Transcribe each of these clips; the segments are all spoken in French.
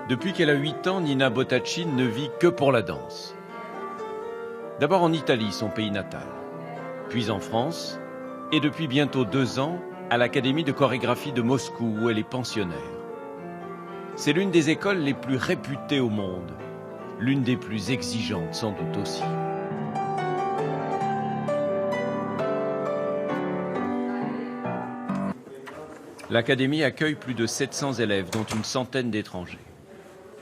Depuis qu'elle a 8 ans, Nina Bottachin ne vit que pour la danse. D'abord en Italie, son pays natal, puis en France, et depuis bientôt 2 ans, à l'Académie de chorégraphie de Moscou, où elle est pensionnaire. C'est l'une des écoles les plus réputées au monde, l'une des plus exigeantes sans doute aussi. L'Académie accueille plus de 700 élèves, dont une centaine d'étrangers.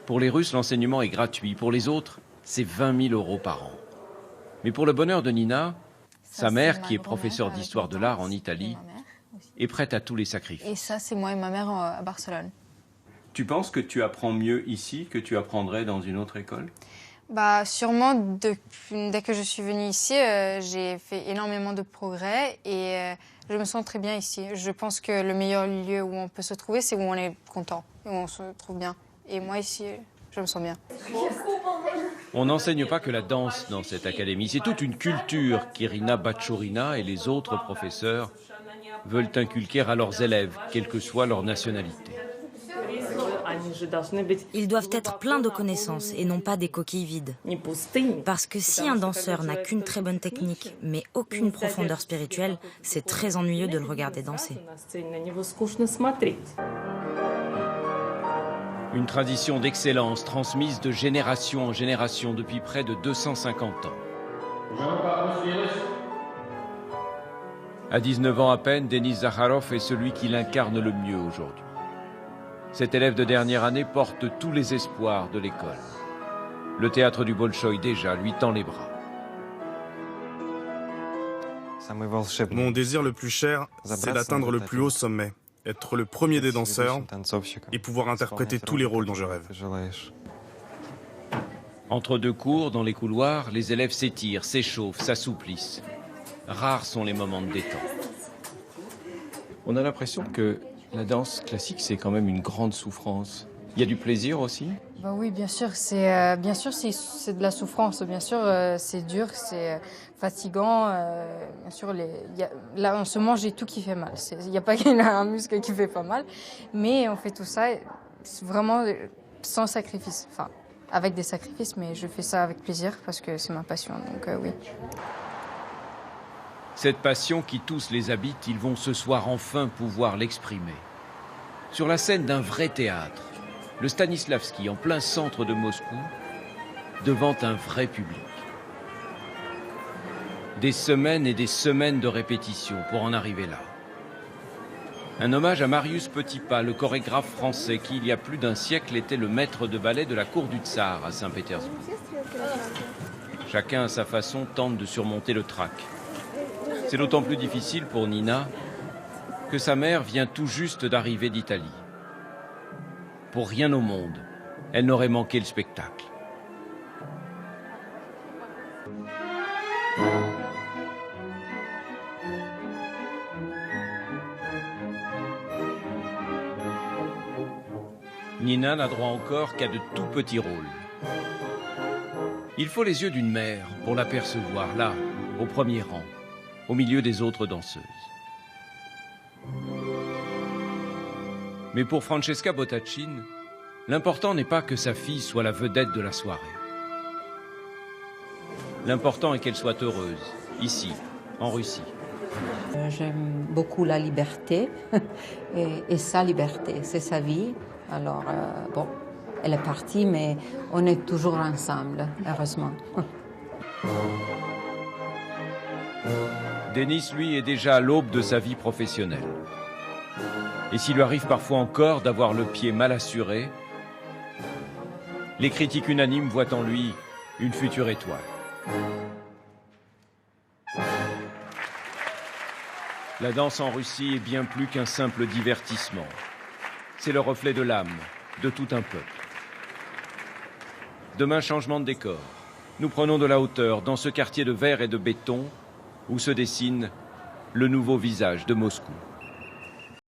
Pour les Russes, l'enseignement est gratuit. Pour les autres, c'est 20 000 € par an. Mais pour le bonheur de Nina, sa mère, qui est professeure d'histoire de l'art en Italie, est prête à tous les sacrifices. Et ça, c'est moi et ma mère à Barcelone. Tu penses que tu apprends mieux ici que tu apprendrais dans une autre école? Bah, sûrement, dès que je suis venue ici, j'ai fait énormément de progrès et je me sens très bien ici. Je pense que le meilleur lieu où on peut se trouver, c'est où on est content et où on se trouve bien. Et moi, ici, je me sens bien. On n'enseigne pas que la danse dans cette académie. C'est toute une culture qu'Irina Bachourina et les autres professeurs veulent inculquer à leurs élèves, quelle que soit leur nationalité. Ils doivent être pleins de connaissances et non pas des coquilles vides. Parce que si un danseur n'a qu'une très bonne technique, mais aucune profondeur spirituelle, c'est très ennuyeux de le regarder danser. Une tradition d'excellence transmise de génération en génération depuis près de 250 ans. À 19 ans à peine, Denis Zakharov est celui qui l'incarne le mieux aujourd'hui. Cet élève de dernière année porte tous les espoirs de l'école. Le théâtre du Bolchoï déjà lui tend les bras. Mon désir le plus cher, c'est d'atteindre le plus haut sommet, être le premier des danseurs et pouvoir interpréter tous les rôles dont je rêve. Entre deux cours, dans les couloirs, les élèves s'étirent, s'échauffent, s'assouplissent. Rares sont les moments de détente. On a l'impression que la danse classique, c'est quand même une grande souffrance. Il y a du plaisir aussi? Bah oui, bien sûr, c'est de la souffrance. Bien sûr, c'est dur, c'est fatigant. Bien sûr, là, en ce moment, j'ai tout qui fait mal. Il n'y a pas un muscle qui fait pas mal. Mais on fait tout ça vraiment sans sacrifice. Enfin, avec des sacrifices, mais je fais ça avec plaisir parce que c'est ma passion. Donc oui. Cette passion qui tous les habite, ils vont ce soir enfin pouvoir l'exprimer. Sur la scène d'un vrai théâtre, le Stanislavski, en plein centre de Moscou, devant un vrai public. Des semaines et des semaines de répétition pour en arriver là. Un hommage à Marius Petipa, le chorégraphe français qui, il y a plus d'un siècle, était le maître de ballet de la cour du Tsar à Saint-Pétersbourg. Chacun à sa façon tente de surmonter le trac. C'est d'autant plus difficile pour Nina que sa mère vient tout juste d'arriver d'Italie. Pour rien au monde, elle n'aurait manqué le spectacle. Nina n'a droit encore qu'à de tout petits rôles. Il faut les yeux d'une mère pour l'apercevoir là, au premier rang, au milieu des autres danseuses. Mais pour Francesca Bottachin, l'important n'est pas que sa fille soit la vedette de la soirée. L'important est qu'elle soit heureuse, ici, en Russie. J'aime beaucoup la liberté et sa liberté, c'est sa vie. Alors, bon, elle est partie, mais on est toujours ensemble, heureusement. Denis, lui, est déjà à l'aube de sa vie professionnelle. Et s'il lui arrive parfois encore d'avoir le pied mal assuré, les critiques unanimes voient en lui une future étoile. La danse en Russie est bien plus qu'un simple divertissement. C'est le reflet de l'âme de tout un peuple. Demain, changement de décor. Nous prenons de la hauteur dans ce quartier de verre et de béton où se dessine le nouveau visage de Moscou.